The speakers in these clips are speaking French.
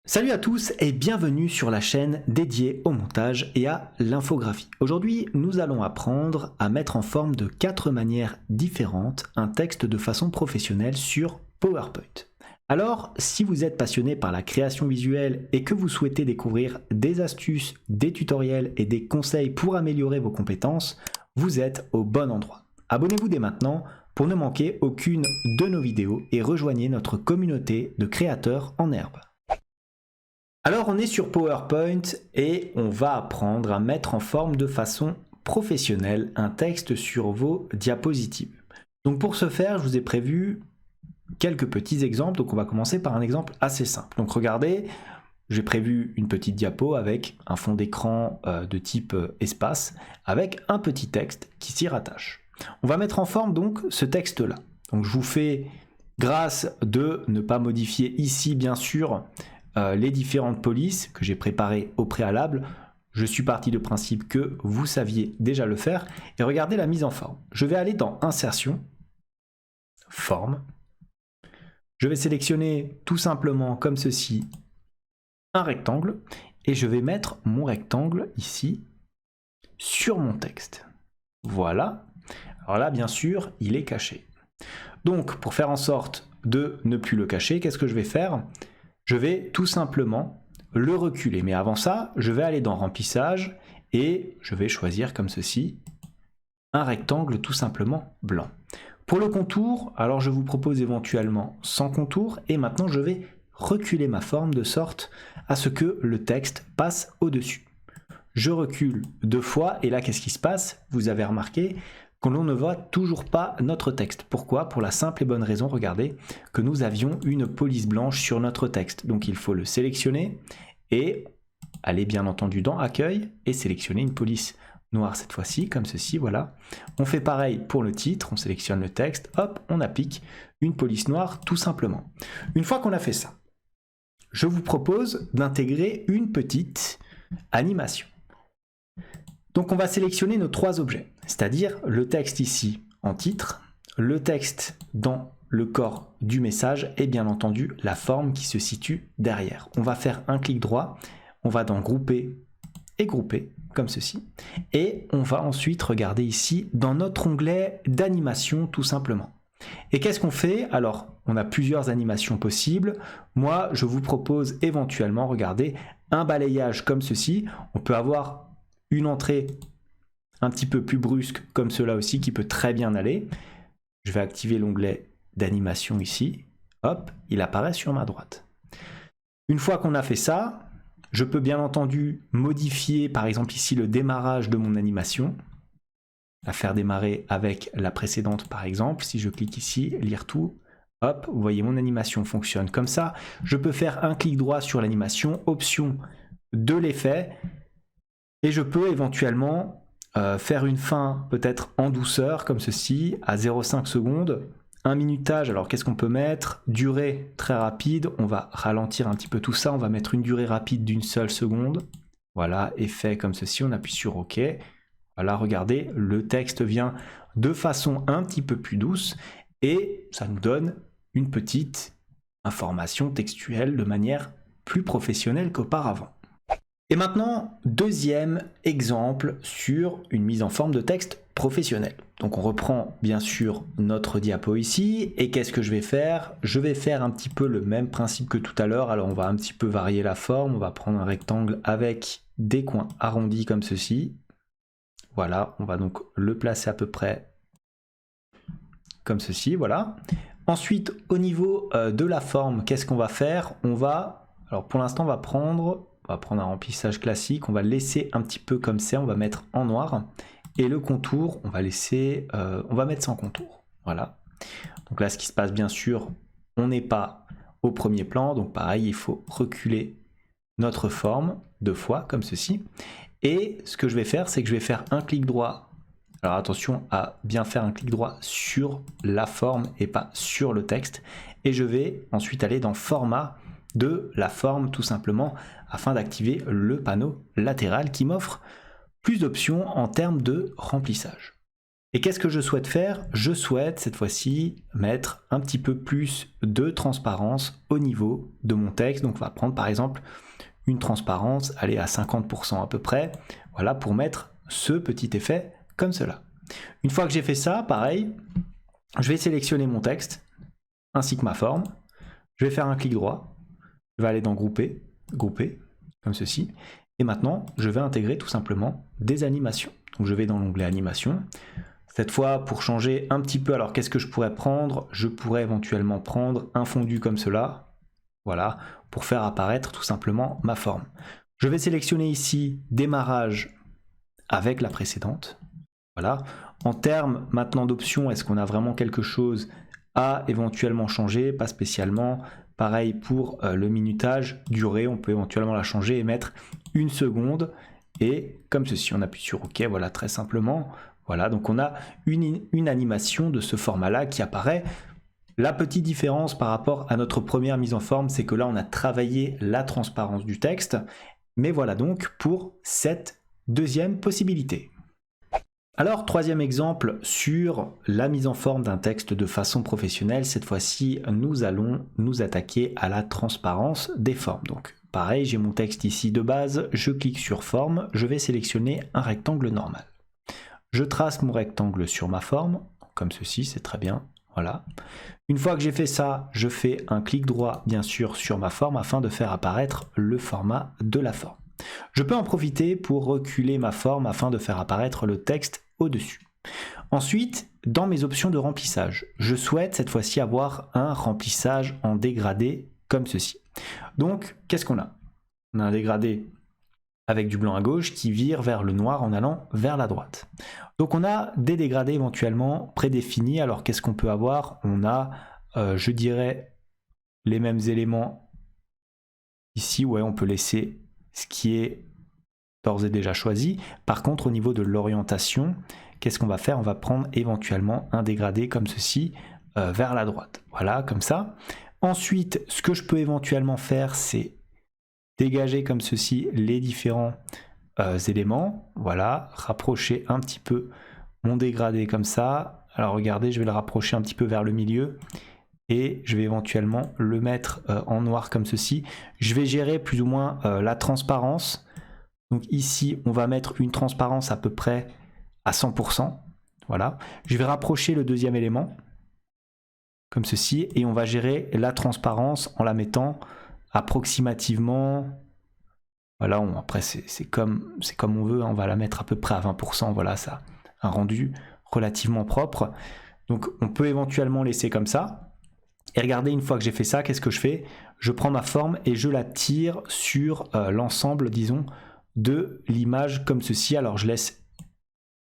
Salut à tous et bienvenue sur la chaîne dédiée au montage et à l'infographie. Aujourd'hui, nous allons apprendre à mettre en forme de 4 manières différentes un texte de façon professionnelle sur PowerPoint. Alors, si vous êtes passionné par la création visuelle et que vous souhaitez découvrir des astuces, des tutoriels et des conseils pour améliorer vos compétences, vous êtes au bon endroit. Abonnez-vous dès maintenant pour ne manquer aucune de nos vidéos et rejoignez notre communauté de créateurs en herbe. Alors on est sur PowerPoint et on va apprendre à mettre en forme de façon professionnelle un texte sur vos diapositives. Donc pour ce faire, je vous ai prévu quelques petits exemples. Donc on va commencer par un exemple assez simple. Donc regardez, j'ai prévu une petite diapo avec un fond d'écran de type espace avec un petit texte qui s'y rattache. On va mettre en forme donc ce texte-là. Donc je vous fais grâce de ne pas modifier ici bien sûr les différentes polices que j'ai préparées au préalable. Je suis parti du principe que vous saviez déjà le faire. Et regardez la mise en forme. Je vais aller dans Insertion, Forme. Je vais sélectionner tout simplement comme ceci un rectangle. Et je vais mettre mon rectangle ici sur mon texte. Voilà. Alors là, bien sûr, il est caché. Donc, pour faire en sorte de ne plus le cacher, qu'est-ce que je vais faire ? Je vais tout simplement le reculer. Mais avant ça, je vais aller dans Remplissage et je vais choisir comme ceci un rectangle tout simplement blanc. Pour le contour, alors je vous propose éventuellement sans contour et maintenant je vais reculer ma forme de sorte à ce que le texte passe au-dessus. Je recule 2 fois et là qu'est-ce qui se passe? Vous avez remarqué que l'on ne voit toujours pas notre texte. Pourquoi? Pour la simple et bonne raison, regardez, que nous avions une police blanche sur notre texte. Donc il faut le sélectionner et aller bien entendu dans Accueil et sélectionner une police noire cette fois-ci, comme ceci, voilà. On fait pareil pour le titre, on sélectionne le texte, hop, on applique une police noire tout simplement. Une fois qu'on a fait ça, je vous propose d'intégrer une petite animation. Donc on va sélectionner nos 3 objets, c'est-à-dire le texte ici en titre, le texte dans le corps du message et bien entendu la forme qui se situe derrière. On va faire un clic droit, on va dans Grouper et Grouper, comme ceci, et on va ensuite regarder ici dans notre onglet d'animation tout simplement. Et qu'est-ce qu'on fait? Alors, on a plusieurs animations possibles. Moi, je vous propose éventuellement, regardez, un balayage comme ceci. On peut avoir une entrée un petit peu plus brusque comme cela aussi qui peut très bien aller. Je vais activer l'onglet d'animation ici. Hop, il apparaît sur ma droite. Une fois qu'on a fait ça, je peux bien entendu modifier par exemple ici le démarrage de mon animation. La faire démarrer avec la précédente par exemple. Si je clique ici, lire tout, hop, vous voyez mon animation fonctionne comme ça. Je peux faire un clic droit sur l'animation, option de l'effet. Et je peux éventuellement faire une fin peut-être en douceur, comme ceci, à 0,5 secondes. Un minutage, alors qu'est-ce qu'on peut mettre? Durée très rapide, on va ralentir un petit peu tout ça, on va mettre une durée rapide d'une seule seconde. Voilà, effet comme ceci, on appuie sur OK. Voilà, regardez, le texte vient de façon un petit peu plus douce et ça nous donne une petite information textuelle de manière plus professionnelle qu'auparavant. Et maintenant, deuxième exemple sur une mise en forme de texte professionnel. Donc on reprend bien sûr notre diapo ici, et qu'est-ce que je vais faire? Je vais faire un petit peu le même principe que tout à l'heure, alors on va un petit peu varier la forme, on va prendre un rectangle avec des coins arrondis comme ceci. Voilà, on va donc le placer à peu près comme ceci, voilà. Ensuite, au niveau de la forme, qu'est-ce qu'on va faire? Alors pour l'instant, on va prendre un remplissage classique, on va laisser un petit peu comme ça, on va mettre en noir. Et le contour, on va mettre sans contour. Voilà. Donc là, ce qui se passe, bien sûr, on n'est pas au premier plan. Donc pareil, il faut reculer notre forme 2 fois, comme ceci. Et ce que je vais faire, c'est que je vais faire un clic droit. Alors attention à bien faire un clic droit sur la forme et pas sur le texte. Et je vais ensuite aller dans Format de la forme tout simplement afin d'activer le panneau latéral qui m'offre plus d'options en termes de remplissage. Et qu'est-ce que je souhaite faire? Je souhaite cette fois-ci mettre un petit peu plus de transparence au niveau de mon texte. Donc on va prendre par exemple une transparence, allez à 50% à peu près, voilà, pour mettre ce petit effet comme cela. Une fois que j'ai fait ça, pareil, je vais sélectionner mon texte ainsi que ma forme. Je vais faire un clic droit, je vais aller dans grouper, comme ceci. Et maintenant, je vais intégrer tout simplement des animations. Donc je vais dans l'onglet animation. Cette fois, pour changer un petit peu, alors qu'est-ce que je pourrais prendre? Je pourrais éventuellement prendre un fondu comme cela, voilà, pour faire apparaître tout simplement ma forme. Je vais sélectionner ici démarrage avec la précédente, voilà. En termes maintenant d'options, est-ce qu'on a vraiment quelque chose à éventuellement changer? Pas spécialement. Pareil pour le minutage, durée, on peut éventuellement la changer et mettre 1 seconde. Et comme ceci, on appuie sur OK, voilà, très simplement. Voilà, donc on a une animation de ce format-là qui apparaît. La petite différence par rapport à notre première mise en forme, c'est que là, on a travaillé la transparence du texte. Mais voilà donc pour cette deuxième possibilité. Alors, troisième exemple sur la mise en forme d'un texte de façon professionnelle. Cette fois-ci, nous allons nous attaquer à la transparence des formes. Donc, pareil, j'ai mon texte ici de base, je clique sur forme, je vais sélectionner un rectangle normal. Je trace mon rectangle sur ma forme, comme ceci, c'est très bien, voilà. Une fois que j'ai fait ça, je fais un clic droit, bien sûr, sur ma forme afin de faire apparaître le format de la forme. Je peux en profiter pour reculer ma forme afin de faire apparaître le texte au-dessus. Ensuite, dans mes options de remplissage, je souhaite cette fois-ci avoir un remplissage en dégradé comme ceci. Donc, qu'est-ce qu'on a? On a un dégradé avec du blanc à gauche qui vire vers le noir en allant vers la droite. Donc on a des dégradés éventuellement prédéfinis. Alors qu'est-ce qu'on peut avoir? On a, je dirais, les mêmes éléments ici. Ouais, on peut laisser ce qui est d'ores et déjà choisi. Par contre, au niveau de l'orientation, qu'est-ce qu'on va faire? On va prendre éventuellement un dégradé comme ceci vers la droite. Voilà, comme ça. Ensuite, ce que je peux éventuellement faire, c'est dégager comme ceci les différents éléments. Voilà, rapprocher un petit peu mon dégradé comme ça. Alors regardez, je vais le rapprocher un petit peu vers le milieu et je vais éventuellement le mettre en noir comme ceci. Je vais gérer plus ou moins la transparence. Donc ici, on va mettre une transparence à peu près à 100%. Voilà. Je vais rapprocher le deuxième élément comme ceci et on va gérer la transparence en la mettant approximativement, voilà, après c'est comme on veut, hein, on va la mettre à peu près à 20%, voilà, ça un rendu relativement propre. Donc on peut éventuellement laisser comme ça. Et regardez, une fois que j'ai fait ça, qu'est-ce que je fais? Je prends ma forme et je la tire sur l'ensemble, disons, de l'image comme ceci. Alors je laisse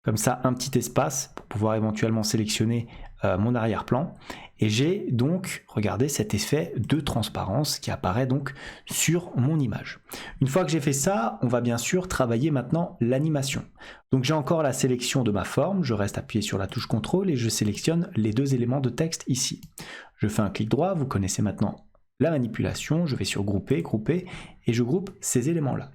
comme ça un petit espace pour pouvoir éventuellement sélectionner mon arrière-plan. Et j'ai donc, regardez, cet effet de transparence qui apparaît donc sur mon image. Une fois que j'ai fait ça, on va bien sûr travailler maintenant l'animation. Donc j'ai encore la sélection de ma forme, je reste appuyé sur la touche CTRL et je sélectionne les deux éléments de texte ici. Je fais un clic droit, vous connaissez maintenant la manipulation, je vais sur grouper, et je groupe ces éléments-là.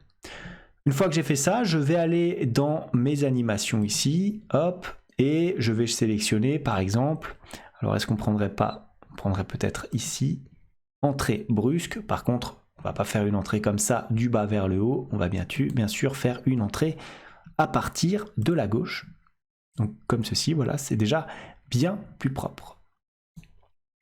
Une fois que j'ai fait ça, je vais aller dans mes animations ici, hop, et je vais sélectionner par exemple, alors est-ce qu'on prendrait pas, on prendrait peut-être ici, entrée brusque. Par contre, on va pas faire une entrée comme ça du bas vers le haut, on va bien sûr faire une entrée à partir de la gauche. Donc comme ceci, voilà, c'est déjà bien plus propre.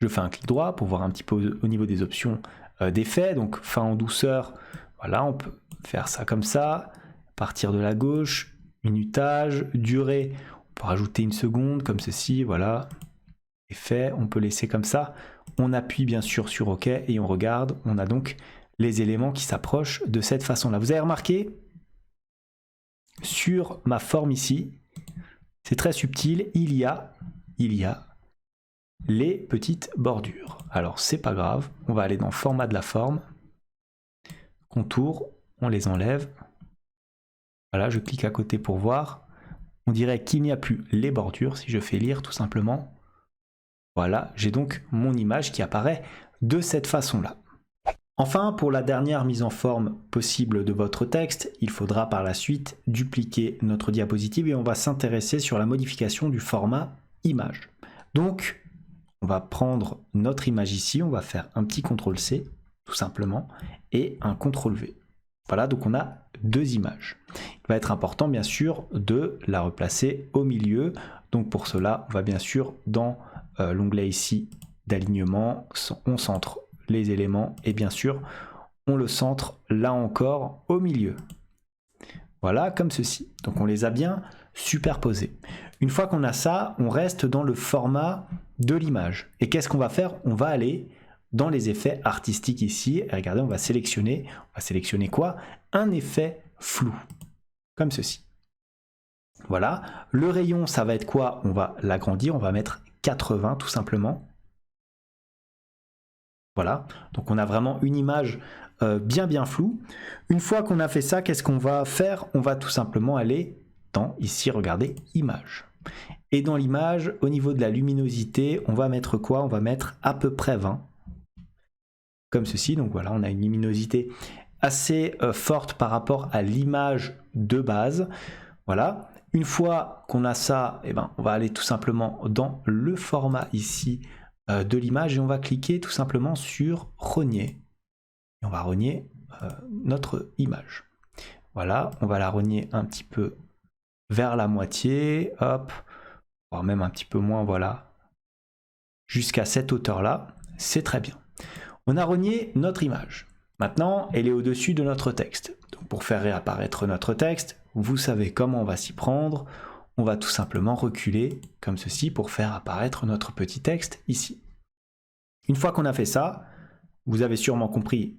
Je fais un clic droit pour voir un petit peu au niveau des options d'effet, donc fin en douceur, voilà, on peut faire ça comme ça, partir de la gauche, minutage, durée, on peut rajouter 1 seconde comme ceci, voilà, effet, on peut laisser comme ça, on appuie bien sûr sur OK et on regarde, on a donc les éléments qui s'approchent de cette façon-là. Vous avez remarqué, sur ma forme ici, c'est très subtil, il y a les petites bordures. Alors c'est pas grave, on va aller dans format de la forme, contour, on les enlève. Voilà, je clique à côté pour voir. On dirait qu'il n'y a plus les bordures si je fais lire tout simplement. Voilà, j'ai donc mon image qui apparaît de cette façon-là. Enfin, pour la dernière mise en forme possible de votre texte, il faudra par la suite dupliquer notre diapositive et on va s'intéresser sur la modification du format image. Donc, on va prendre notre image ici, on va faire un petit CTRL-C, tout simplement, et un CTRL-V. Voilà, donc on a deux images. Il va être important, bien sûr, de la replacer au milieu. Donc pour cela, on va bien sûr, dans l'onglet ici d'alignement, on centre les éléments et bien sûr, on le centre là encore au milieu. Voilà, comme ceci. Donc on les a bien superposés. Une fois qu'on a ça, on reste dans le format de l'image. Et qu'est-ce qu'on va faire? On va aller dans les effets artistiques ici. Et regardez, on va sélectionner quoi? Un effet flou, comme ceci. Voilà. Le rayon, ça va être quoi? On va l'agrandir, on va mettre 80 tout simplement. Voilà. Donc on a vraiment une image bien floue. Une fois qu'on a fait ça, qu'est-ce qu'on va faire? On va tout simplement aller dans, ici, regardez, image. Et dans l'image, au niveau de la luminosité, on va mettre quoi? On va mettre à peu près 20. Comme ceci, donc voilà, on a une luminosité assez forte par rapport à l'image de base. Voilà, une fois qu'on a ça, eh ben, on va aller tout simplement dans le format ici de l'image et on va cliquer tout simplement sur rogner. Et on va rogner notre image. Voilà, on va la rogner un petit peu vers la moitié, hop, voire même un petit peu moins, voilà, jusqu'à cette hauteur-là, c'est très bien. On a rogné notre image. Maintenant, elle est au-dessus de notre texte. Donc, pour faire réapparaître notre texte, vous savez comment on va s'y prendre. On va tout simplement reculer comme ceci pour faire apparaître notre petit texte ici. Une fois qu'on a fait ça, vous avez sûrement compris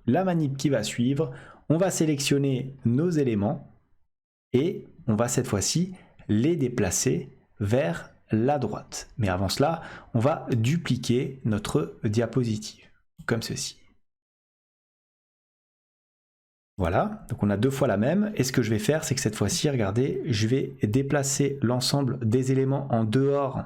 la manip qui va suivre. On va sélectionner nos éléments et on va cette fois-ci les déplacer vers la droite. Mais avant cela, on va dupliquer notre diapositive, comme ceci. Voilà, donc on a deux fois la même. Et ce que je vais faire, c'est que cette fois-ci, regardez, je vais déplacer l'ensemble des éléments en dehors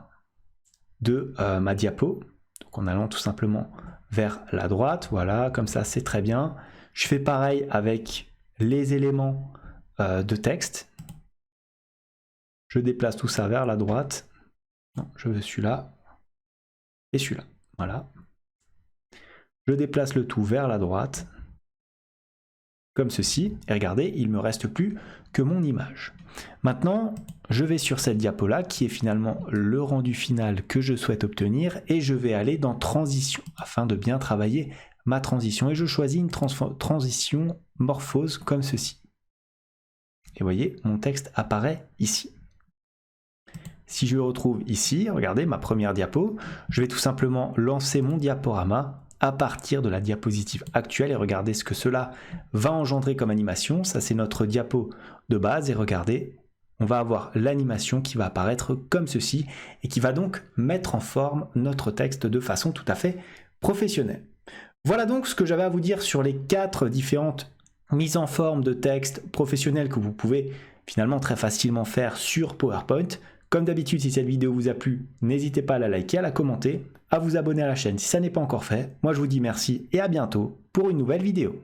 de ma diapo. Donc en allant tout simplement vers la droite, voilà, comme ça, c'est très bien. Je fais pareil avec les éléments de texte. Je déplace tout ça vers la droite. Non, je veux celui-là et celui-là. Voilà. Je déplace le tout vers la droite, comme ceci. Et regardez, il ne me reste plus que mon image. Maintenant, je vais sur cette diapo-là, qui est finalement le rendu final que je souhaite obtenir, et je vais aller dans Transition, afin de bien travailler ma transition. Et je choisis une transition morphose, comme ceci. Et vous voyez, mon texte apparaît ici. Si je le retrouve ici, regardez ma première diapo, je vais tout simplement lancer mon diaporama à partir de la diapositive actuelle et regardez ce que cela va engendrer comme animation. Ça, c'est notre diapo de base et regardez, on va avoir l'animation qui va apparaître comme ceci et qui va donc mettre en forme notre texte de façon tout à fait professionnelle. Voilà donc ce que j'avais à vous dire sur les 4 différentes mises en forme de texte professionnels que vous pouvez finalement très facilement faire sur PowerPoint. Comme d'habitude, si cette vidéo vous a plu, n'hésitez pas à la liker, à la commenter, à vous abonner à la chaîne si ça n'est pas encore fait. Moi, je vous dis merci et à bientôt pour une nouvelle vidéo.